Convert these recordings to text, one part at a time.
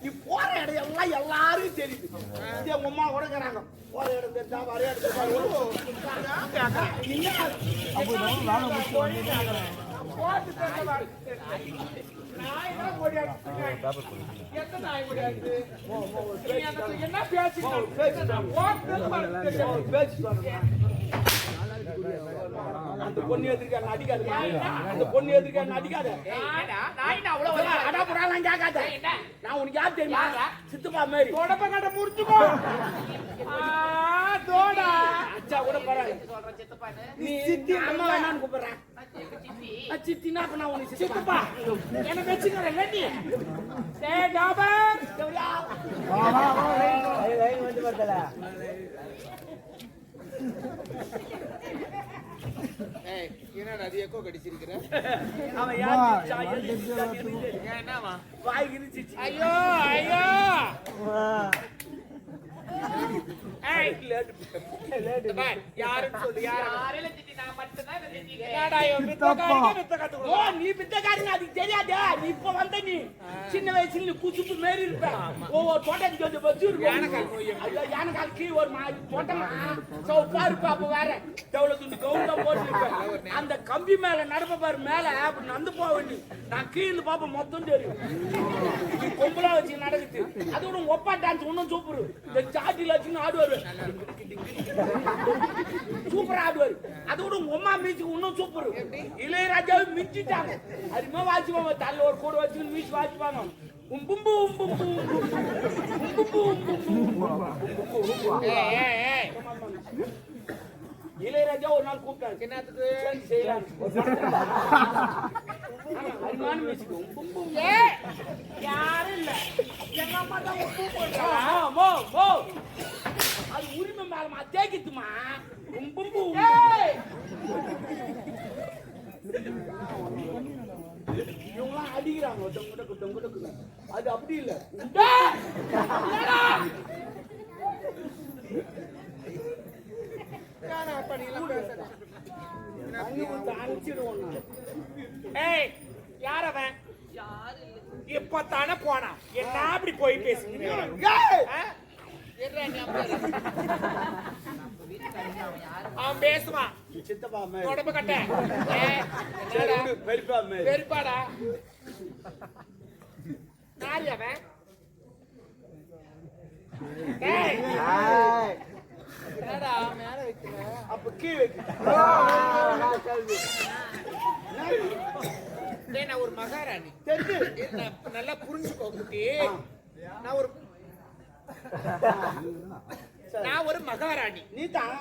நீ போற இடம் எல்லாம் எல்லாருக்கும் தெரியுது. உங்க அம்மா கூட இருக்கிறாங்க. போற இடம் தெரிஞ்சா வர இடத்துல என்ன அந்த பொண்ணு எதிர்க்க அடிக்காது. அந்த பொண்ணு எதிர்க்க அடிக்காத. கேட்காத. நான் உனக்கு யார் தெரியுமா? சித்தப்பா மாதிரி உடம்ப கட்ட முடிச்சுக்கோ. அச்சா கூட பரவாயில்ல. நீ சித்தி அம்மா வேணான்னு கூப்பிடுறேன். சித்தினா அப்ப நான் உனக்கு சித்தப்பா என்ன வச்சுக்கிறேன். என்னடா அது எக்கோ கடிச்சிருக்கிற? அவன் யார் வாய் இருந்துச்சு. ஐயோ ஐயோ சின்ன வயசுல குசுப்பு மாரி இருப்ப. ஒவ்வொரு அந்த கம்பி மேல நடப்ப பாரு. மேல அப்படி நடந்து போக வேண்டி நான் கீழே பாப்ப மொத்தம் தெரியும். கொம்பலா வச்சு நடக்குது. அதோட ஒப்பா டான்ஸ் இன்னும் சூப்பர். இந்த சாட்டில வச்சு ஆடுவாரு. சூப்பரா ஆடுவாரு. அதோட உமா மியூசிக் இன்னும் சூப்பர். இளையராஜாவை மிஞ்சிட்டாங்க. அருமா வாசிப்பாங்க. தள்ள ஒரு கூட வச்சு மியூசிக் வாசிப்பாங்க. இளையராஜா ஒரு நாள் கூப்பிட்டாரு. என்னத்துக்கு செய்யலாம்? அருமான மியூசிக். யாரும் இல்ல. எங்க அம்மா தான் அது உரிமை மேலமா தேக்கித்துமா. இவங்களாம் அடிக்கிறாங்க. அது அப்படி இல்ல. யார் அவன்? இப்பத்தானே போனா. என்ன அப்படி போய் பேசுங்க. அவன் பேசுவான். சித்தப்பா உடம்பு கட்ட வெறுப்பாடா. யாரு அவன்? அப்ப கீழ் நான் ஒரு மகாராணி தெரிஞ்சு நல்லா புரிஞ்சுக்கோ குட்டி. நான் ஒரு மகாராணி. நீ தான்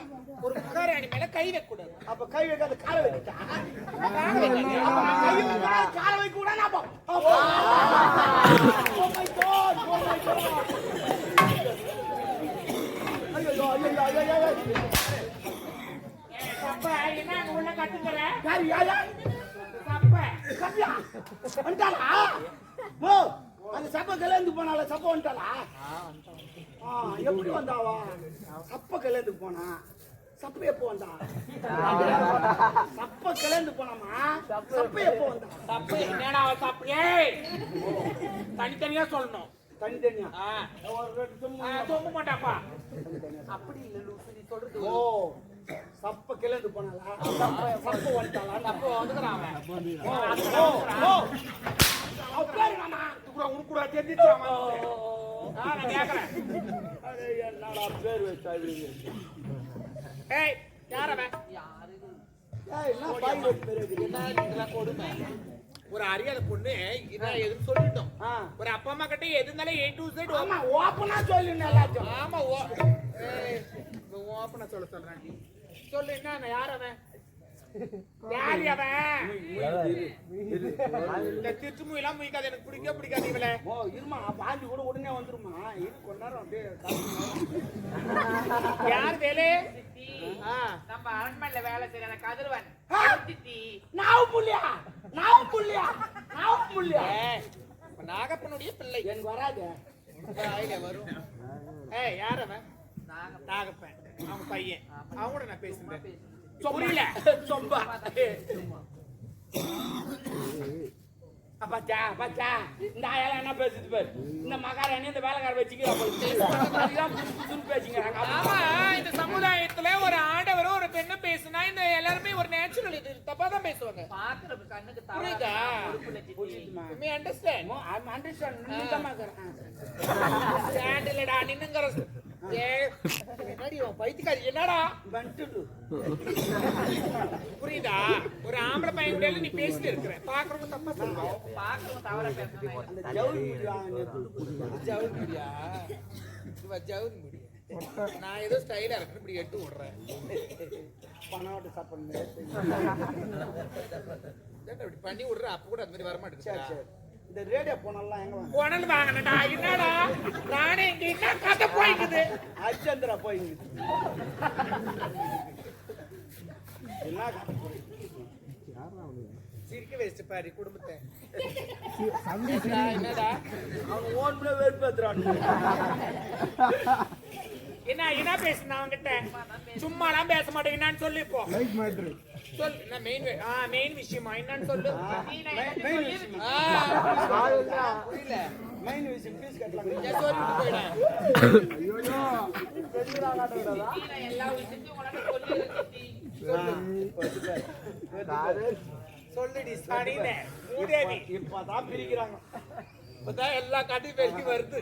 ஒரு மகாராணி மேல கை வைக்க கூடாது. அப்ப கை வைக்காத கால வைக்க. கால வைக்க கூடாது. உள்ள கட்டுக்கிற அந்த சப்ப கல்யாணத்து போனால சப்ப வந்துட்டாளா? எப்படி வந்தாவா? சப்ப கல்யாணத்துக்கு போனா. சப்ப எப்போ வந்தா? சப்ப கல்யாணத்துக்கு போனாமா? சப்ப எப்போ வந்தா? சப்ப என்னடா சப்ப? தனித்தனியா சொல்லணும். தனித்தனியா சொல்ல மாட்டாப்பா. அப்படி இல்ல சொல்றது. ஓ சப்ப கிளந்து போனாலா? சப்ப வந்துட்டாளா? சப்ப வந்துக்கிறான் அவன். உனக்கு கூட தெரிஞ்சிச்சாமா? நான் கேக்குறேன். என்னடா பேர் வச்சா? ஏய் யார் அவன்? ஒரு அறியாத பொண்ணு இதான் எதுன்னு சொல்லிட்டோம். ஒரு அப்பா அம்மா கிட்ட எது இருந்தாலும் A to Z ஓப்பனா சொல்லுங்க எல்லாத்தையும். ஆமா ஓப்பனா சொல்றேன். சொல்லு என்ன யார் அவன்? யார் அவன்? இந்த திருச்சி எல்லாம் முடிக்காது. எனக்கு பிடிக்காது இவள. இருமா பாண்டி கூட உடனே வந்துருமா. இது கொஞ்ச நேரம் அப்படியே. யார் வேலை? நம்ம அரண்மனையில வேலை செய்யற கதிரவன். நாகப்பனுடைய பிள்ளை. எனக்கு வராது. வரும். யார் அவன்? நாகப்பன். அவங்க பையன். அவங்க கூட நான் பேசுறேன். புரியல. சொம்பா. பாச்சா பாச்சா இந்த ஆயால என்ன பேசுது பாரு இந்த மகாராணி இந்த வேலைக்கார வச்சுக்கிறா பேசிக்கிறாங்க. ஆமா, இந்த சமுதாயத்துல ஒரு ஆடவரும் ஒரு பெண்ணு பேசுனா இந்த எல்லாருமே ஒரு நேச்சுரல் இது தப்பா தான் பேசுவாங்க. பாக்குறது கண்ணுக்கு புரியுதா? Me understand? ஸ்டாண்டில்லடா நின்னுங்கற. என்னடி உன் பைத்தியக்காரி என்னடா? புரியுதா? ஒரு ஆம்பளை பையன் கூட நீ பேசிட்டு இருக்கற. பாக்குறவங்க தப்பா சொல்லுவாங்க. பாக்குறது தவறா பேசுறாங்க. ஜவுன் முடியா இவ ஜவுன் முடியா நான் ஏதோ ஸ்டைலா இருக்கு இப்படி எட்டு விடுறேன் பணம் சாப்பிடுங்க இப்படி பண்ணி விடுற அப்ப கூட அந்த மாதிரி வர மாட்டேங்குது. இந்த ரேடியோ போனெல்லாம் எங்க வாங்க போனல் வாங்கனடா. என்னடா நானே இங்க என்ன கதை போயிக்குது. அச்சந்திரா போயிங்குது என்ன கதை போயிங்குது சிரிக்க வச்சு பாரு குடும்பத்தை. என்னடா அவன் ஓன் கூட வெறுப்பேத்துறான். என்ன பேசுனா அவங்கிட்ட? சும்மாலாம் பேச மாட்டேங்கன்னு சொல்லி இப்போ சொல். என்ன மெயின் விஷயமா என்னன்னு சொல்லு. புரியல மெயின் விஷயம் பீஸ் கட்டலாம். சொல்லிட்டு போயிடா. எல்லா விஷயத்தையும் உங்களால சொல்லுடி அடினே மூதேவி. இப்பதான் பிரிக்கிறாங்க. இப்பதான் எல்லா காட்டையும் பெருக்கி வருது.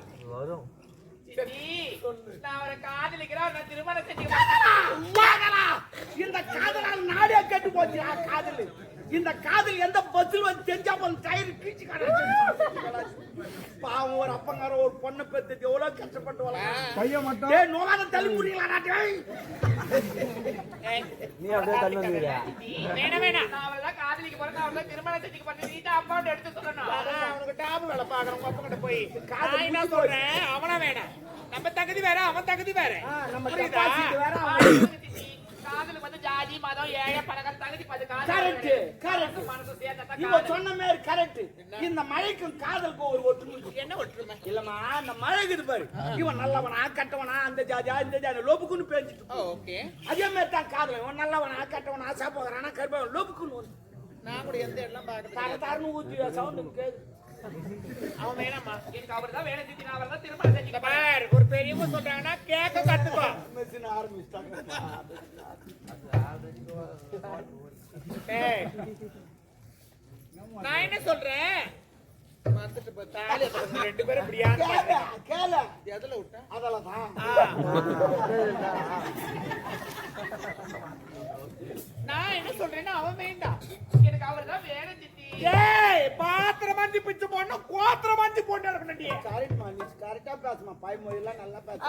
நான் அவரை காதலிக்கிறேன். நான் திருமணம் செஞ்சு இந்த காதலால் நாடே கெட்டு போச்சு. காதல் இந்த காதல் எந்த பஸ்ல வந்து தெரிஞ்சா டயர் கீழ்ச்சி பாவம் ஒரு அப்பங்கார ஒரு பொண்ணை பெற்று எவ்வளவு கஷ்டப்பட்டு பையன் மட்டும் நோகாத தள்ளி முடியலாம். வேணாம். நான் அவரை காதலிக்க போறேன். அவரை திருமணம் செஞ்சுக்க போறேன். நீட்டா அமௌண்ட் எடுத்து சொல்லணும். அவனுக்கு டாப் வேலை பாக்குறவங்க அப்ப கிட்ட போய் நான் என்ன சொல்றேன், அவனா வேணாம். நம்ம தகுதி வேற, அவன் தகுதி வேற. நம்ம புரியுதா? காதலுக்கு வந்து ஜாதி மதம் ஏழை பணக்கார தகுதி பது கரெக்ட் கரெக்ட் மனசு சேர்ந்தா இவ சொன்ன மாதிரி கரெக்ட். இந்த மழைக்கும் காதலுக்கும் ஒரு ஒற்றுமை. என்ன ஒற்றுமை? இல்லம்மா அந்த மழை இருக்குது பாரு. இவன் நல்லவனா கட்டவனா அந்த ஜாதியா இந்த ஜாதி லோபுக்குன்னு பேஞ்சிட்டு. ஓகே, அதே மாதிரி தான் காதல். இவன் நல்லவனா கட்டவனா சாப்பிடுறானா கருப்பவன் லோபுக்குன்னு வரும். நான் கூட எந்த எல்லாம் பாக்குறேன். தர தரன்னு ஊத்தி சவுண்ட் கேக்குது. அவன் வேணாமா? எனக்கு அவர் தான் வேணும். சித்தி நான் அவர் தான் திருமணம் செஞ்சுக்க பார், ஒரு பெரியவங்க சொல்றாங்கன்னா கேட்க கத்துக்கோ. மெஷின் ஆரம்பிச்சிட்டாங்க. ஏய், நான் என்ன சொல்றேன், வந்துட்டு பார்த்தா ரெண்டு பேரும் இப்படியா? கேள எதுல விட்டா அதெல்லாம் தான். நான் என்ன சொல்றேன்னா அவன் வேண்டாம். எனக்கு அவர் தான் வேணும் சித்தி. ஏய், பாத்திரம் மஞ்சி பிச்சு போடணும், கோத்திரம் மஞ்சி போட்டு இருக்கணும்டி. கரெக்ட்மா நீ கரெக்டா பேசுமா. பாய்மொழியெல்லாம் நல்லா பேச.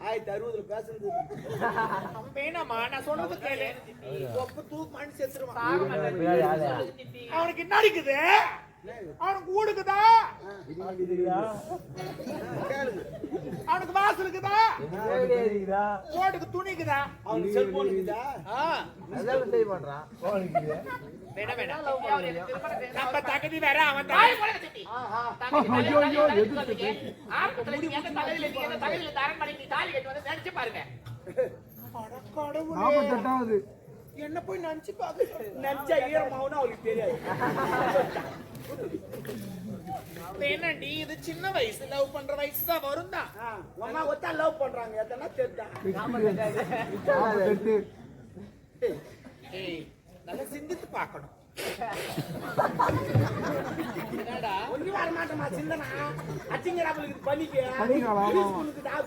1060 பேசுறது. அவன் வேணாமா? நான் சொல்றது கேளு. ஒப்பு தூக்கு செத்துருவான். சாக மாட்டேன் சித்தி. அவனுக்கு என்ன அடிக்குது? அவனுக்கு ஊடுக்குதா? அவனுக்கு வாசல் இருக்குதா? ஓட்டுக்கு துணிக்குதா? அவனுக்கு செல்போன் இருக்குதா? வேணாம் வேணாம். அவர் எனக்கு திருமணம் செய்யணும். நம்ம தகுதி வேற, அவன் தாய் தகுதி. போடுங்க சித்தி. தகுதி சொல்றீங்க. ஆரம்பத்துல நீங்க எந்த தகுதியில இருக்கீங்க, எந்த தகுதியில தரம் பண்ணி நீ தாலி கட்டி வந்து நினைச்சு பாருங்க. என்ன போய் நினைச்சு பாக்க? நினைச்சா ஈரமாவுன்னு அவளுக்கு தெரியாது. என்னடி இது சின்ன வயசு, லவ் பண்ற வயசு தான் வரும் தான். அம்மா ஒத்தா லவ் பண்றாங்க எதனா தெரிஞ்சா. ஏய், நல்லா சிந்தித்து பார்க்கணும். என்னடா ஒண்ணு வர மாட்டேமா சிந்தனா. அச்சிங்கராபுக்கு பண்ணிக்க.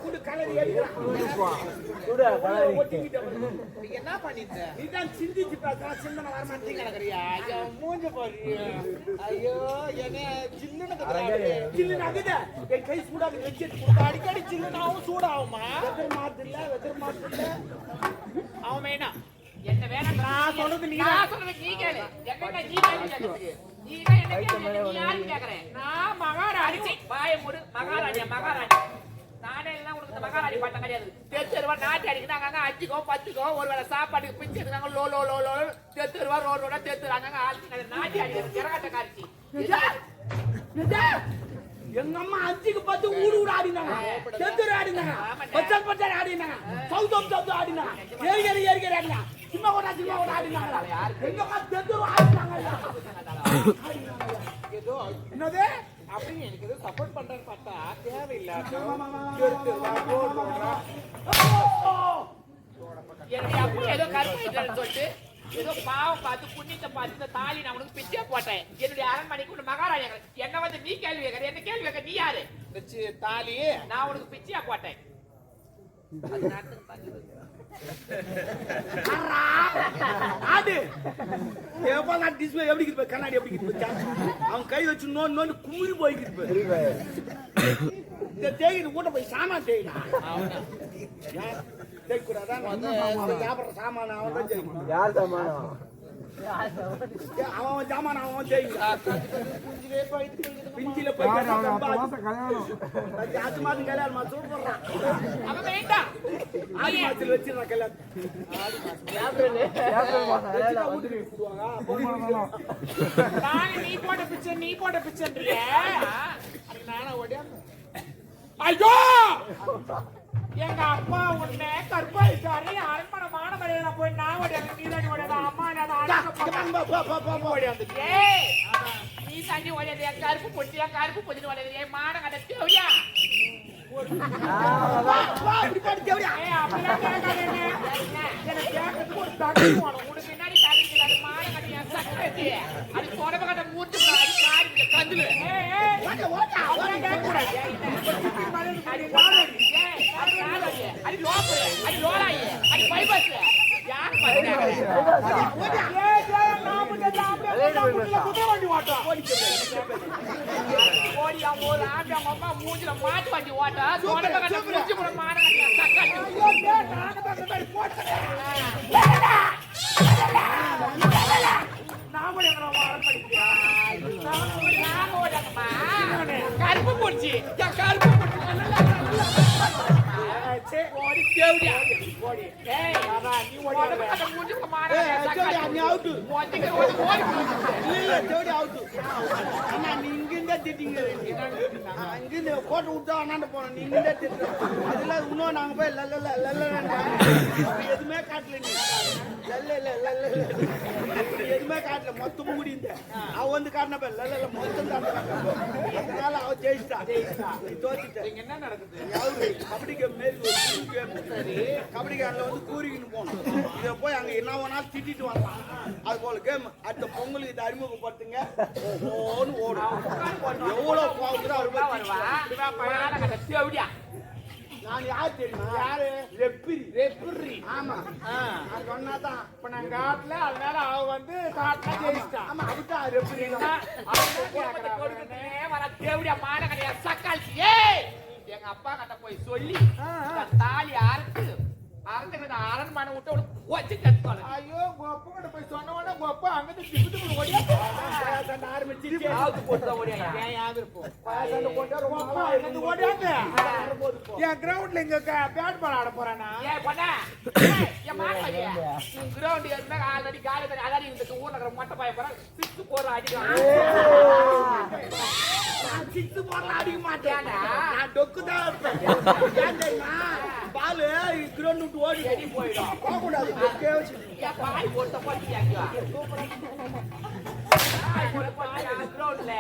கூடு கலரி நீ என்ன பண்ணிட்ட? நீதான் சிந்திச்சு பேசுறா. சிந்தனை வர மாட்டேங்க. கிடக்குறியா? ஐயோ மூஞ்ச பாரு. ஐயோ என்ன சில்லுன்னு சில்லு நகுத என் கை சூடாக வச்சு அடிக்கடி சில்லுனாவும் சூடாகுமா? வெதர் மாத்து இல்ல. அவன் வேணாம். என்ன வேணாம் நான் சொல்றது நீ நான் சொல்றது நீ கேளு. என்ன நீ கேளு. நீ தான் என்ன கேளு. நீ யாரு கேக்குறேன்? நான் மகாராணி. பாய மூடு. மகாராணி. நானே எல்லாம் உனக்கு மகாராணி பட்டம் கிடையாது. தெருவா நாட்டி அடிக்குது. அங்கங்க 5கோ 10கோ ஒருவேளை சாப்பாட்டுக்கு பிச்சு எடுக்காங்க. லோ லோ லோ லோ தெருவா ரோடோட தெருவாங்க. ஆளுக்கு நாட்டி அடிக்கிறது கிரகட்ட காட்சி. எங்க அம்மா 5க்கு 10 ஊடு ஆடினாங்க. தெரு ஆடினாங்க. பச்சல் ஆடினாங்க. சவுத் ஆடினாங்க. ஏரிகரி ஆடினாங்க. சின்ன ஓட ஆடினாங்க. எங்க அம்மா தெரு ஆடினாங்க. ஏதோ என்னது அப்படின்னு எனக்கு ஏதோ சப்போர்ட் பண்றேன்னு பார்த்தா தேவையில்லாத என்னுடைய அப்பா ஏதோ கருப்பாயிட்டான்னு சொல்லிட்டு ஏதோ பாவம் பார்த்து புண்ணியத்தை பார்த்து இந்த தாலி நான் உனக்கு பிச்சை போட்டேன். என்னுடைய அரண்மனைக்கு உள்ள மகாராஜா என்ன வந்து நீ கேள்வி கேட்கற, என்ன கேள்வி கேட்க, நீ யாரு? தாலி நான் உனக்கு பிச்சையா போட்டேன். ஆடு எப்ப டிஸ்பிளே எப்படி இருக்கு கண்ணாடி எப்படி இருக்கு அவன் கை வச்சு நோண்டு குமிழி போய்க்கிட்டு இந்த தேய்க்கு கூட போய் சாமான் தேய்டா தேய்க்கூடாதான் சாப்பிட்ற சாமான அவன் தான் செய்யணும். யார் சாமானம் அவன் ஜாமான அவன் தேய்க்கும் பிஞ்சில போய் அது மாதிரி கல்யாணம் சூப்பர்றான் அவன் வேண்டாம் ஆடி மாசத்துல வச்சிருந்தான் கல்யாணம் நீ போட்ட பிச்சை நானும் ஓடியாங்க. ஐயோ எங்க அப்பா உன்னை கற்பாயிட்டாரு அரண்மனை மாணவரையில போய் நான் ஓடியாங்க. நீ தாண்டி ஓடியாத அம்மா ஓடியாந்து நீ தண்ணி ஓடியது என் கருப்பு பொட்டின்னு ஓடியது என் மான கட்ட தேவையா அப்படிலாம் கேட்காதீங்க. எனக்கு கேட்கறதுக்கு ஒரு தகுதி வேணும். உனக்கு பின்னாடி தகுதி மான கட்ட என் சக்கரத்தி அது தொடர்பு கட்ட மூட்டு அது காரி கந்துல அப்படிலாம் கேட்கக்கூடாது. அது லோப்பு அது லோலாயி அது பைபஸ் யார் வண்டி ஓட்டம் ஓடி அவங்க ஒரு ஆம்பி அவங்க அம்மா மூஞ்சில மாட்டு வண்டி ஓட்ட தொடர்பு கட்ட மூஞ்சி கூட மான கருப்பு போச்சு கருப்பு ஓடி தேவடியா ஓடி நீ ஓடி மூஞ்சி நீ அவுட்டு இல்ல ஜோடி அவுட்டு அண்ணா நீ இங்கிருந்தே திட்டிங்க இங்கிருந்து கோட்டை விட்டா அண்ணாண்ட போனோம் நீ இங்கிருந்தே திட்டு அதுல இன்னும் நாங்க போய் எதுவுமே காட்டல நீ எதுவுமே காட்டல மொத்தமும் முடிந்த அவ வந்து காட்டினப்ப மொத்தம் அதனால அவ ஜெயிச்சிட்டா நீ தோச்சிட்ட என்ன நடக்குது? கபடி கேம் மாரி ஒரு கேம் கபடி கேம்ல வந்து கூறிக்கின்னு போனோம். இதை போய் அங்க என்ன வேணாலும் திட்டிட்டு வரலாம். அது போல கேம் அடுத்த பொங்கலுக்கு இதை அறிமுகப்படுத்துங்க ஓடும் எவ்வளவு கோவத்துல தேவடியா நான் யார் தெரியுமா? யாரு? ரெப்பிரி. ஆமா அது சொன்னாதான் இப்ப நான் காட்டல அதனால அவ வந்து காட்டினா ஜெயிச்சிட்டா. ஆமா அதுதான் ரெப்பிரி தேவடியா மான கடையா சக்கால் எங்க அப்பா கிட்ட போய் சொல்லி தாலி அறுத்துக்கிற அரண்மனை விட்டு வச்சு கத்துவாங்க. ஐயோ அப்பா கிட்ட போய் சொன்ன உடனே அப்பா அங்கிட்டு திப்பு ஓடியா ஆரம்பிச்சு போட்டுதான் ஓடியா என் கிரவுண்ட்ல இங்க பேட் பால் ஆட போறானா? ஏன் பண்ண என் மாட்டாங்க கிரவுண்ட் இருந்தா ஆல்ரெடி காலை அதாடி இந்த ஊர்ல இருக்கிற மொட்டை பாய போற சிக்ஸ் போற அடிக்கலாம். சிக்ஸ் போடலாம் அடிக்க மாட்டேன். நான் டொக்கு தான் இருப்பேன். பாலு கிரவுண்ட் விட்டு ஓடி போயிடும். போகக்கூடாது. பாய் போட்ட போட்டியா கிரவுண்ட்ல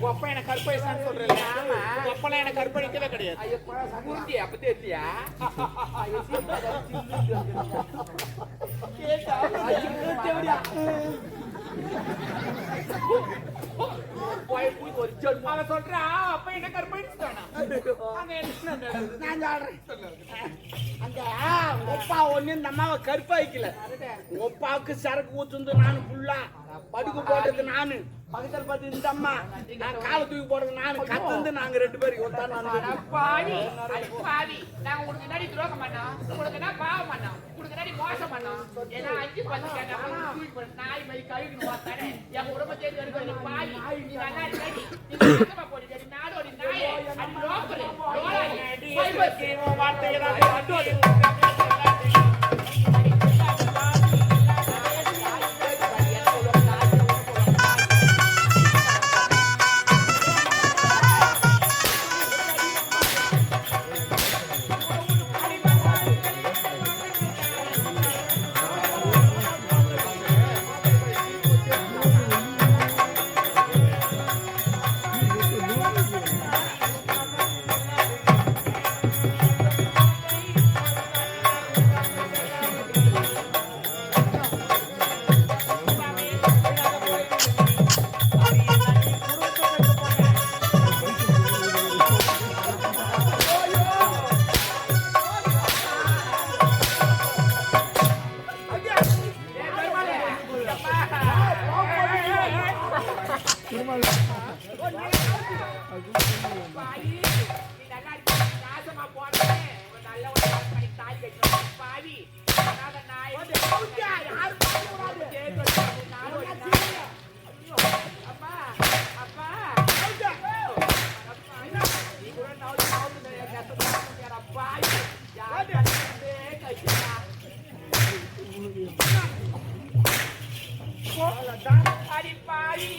அப்பா எனக்கு கற்பழிச்சான்னு சொல்றேன். அப்பெல்லாம் எனக்கு கற்பழிக்கவே கிடையாது. குருந்தியா அப்ப தெரியா அவன் சொல்றான் அப்ப என்ன கற்பழிச்சுட்டானா? அந்த ஒப்பா ஒண்ணு இந்த அம்மாவை கருப்பாய்க்கல. ஒப்பாவுக்கு சரக்கு ஊத்துந்து நானு ஃபுல்லா படுக்கு போட்டது நானு பக்கத்துல பார்த்து இந்த அம்மா நான் காலை தூக்கி போடுறது நானு கத்துந்து நாங்க ரெண்டு பேரும் பாவி பாவி நாங்க உனக்கு முன்னாடி துரோகம் பண்ணோம், உனக்கு என்ன பாவம் பண்ணோம், உனக்கு முன்னாடி மோசம் பண்ணோம். ஏன்னா 5-10 நாய் மாதிரி கழுவி வாத்தானே என் குடும்பத்தை எடுக்க பாவி நீ நல்லா இருக்கி நீ போட்டு நாடோடி நாயே அது லோக்கல் பாவி நீ நல்லா இருக்க நாசமா போனே நல்ல ஒரு பண்ணி தாய் கட்டணும் பாவி அனாத நாய் யாரு பாக்க கூடாது அப்பா அப்பா நீ கூட பாவி யாரு கஷ்டமா அடி பாவி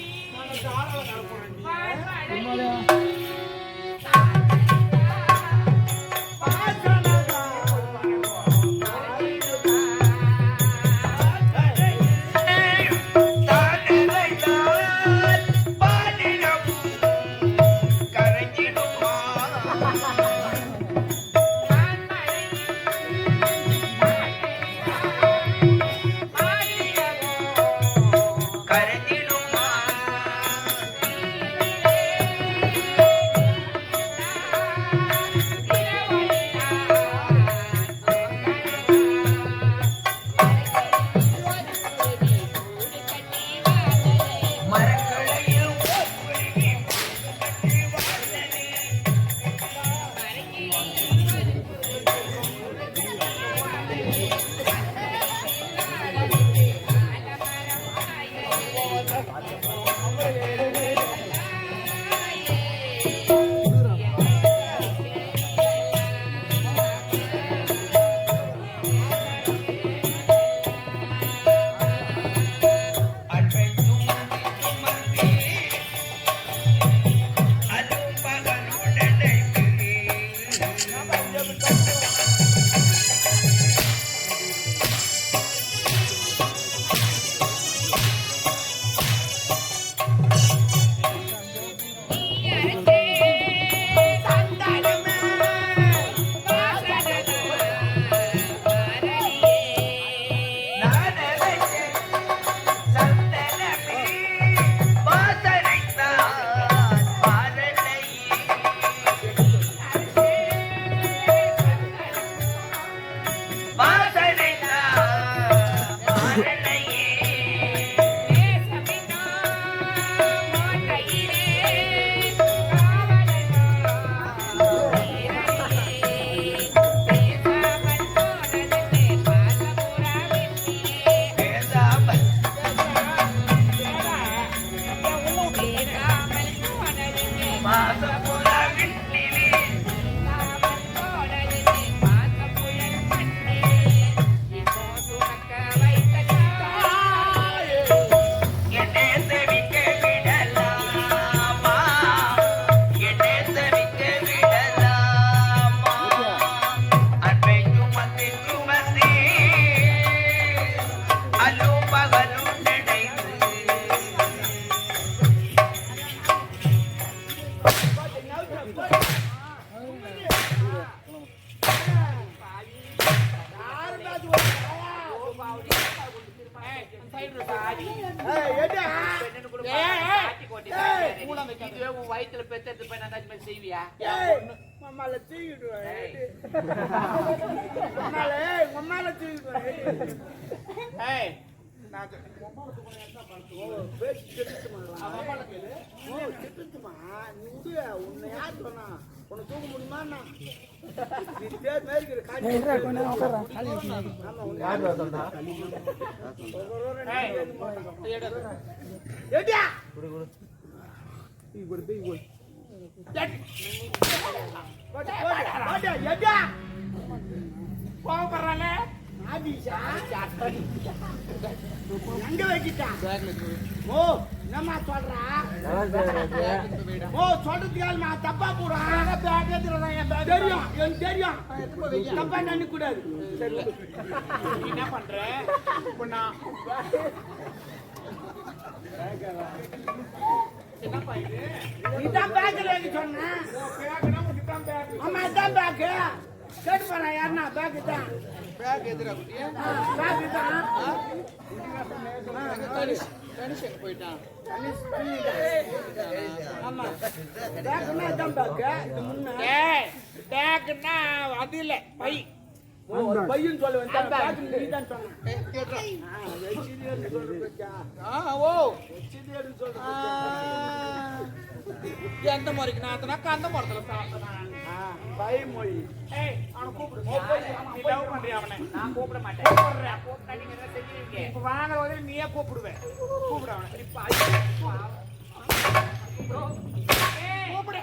வயிற்றுல பெத்தெடுத்து போய் நான் செய்வியா மம்மால தூக்கிடுவேன் மம்மால தூக்கிடுவேன் உன்னை யார் சொன்னா உன்னை தூக்க முடியுமா கோவப்படுறாங்க எங்க வைக்கிட்டான் ஓ என்னம்மா சொல்றா ஓ சொல்றதுக்கு தப்பா போறான் தெரியும் எனக்கு தெரியும் தப்பா நினைக்க கூடாது என்ன பண்ற இப்ப நான் என்னப்பா இது இதான் பேக்கல சொன்னேன் ஆமா இதான் பேக்கு கேட்டு போறேன் யாருன்னா பேக்கு தான் பேக் எதிரா பேக்கு தான் கணிஷன் போயிட்டான் ஆமா பேக்குன்னா இதான் பேக்கு இது முன்ன பேக்குன்னா அது இல்ல பை பையன் சொல்ல வந்தேன் பேக்கு நீதான் சொன்னேன் ஓ எந்த முறைக்கு நாத்தனா கந்த மரத்துல சாப்பிட்டனா பயமொழி. ஏய் அவனை கூப்பிடு நீ லவ் பண்றியா அவனை நான் கூப்பிட மாட்டேன் நான் கூப்பிட்டா நீங்க என்ன செஞ்சுருவீங்க இப்ப வாங்குற உதவி நீயே கூப்பிடுவேன் கூப்பிடு அவனை இப்ப ஐயோ. கூப்பிடு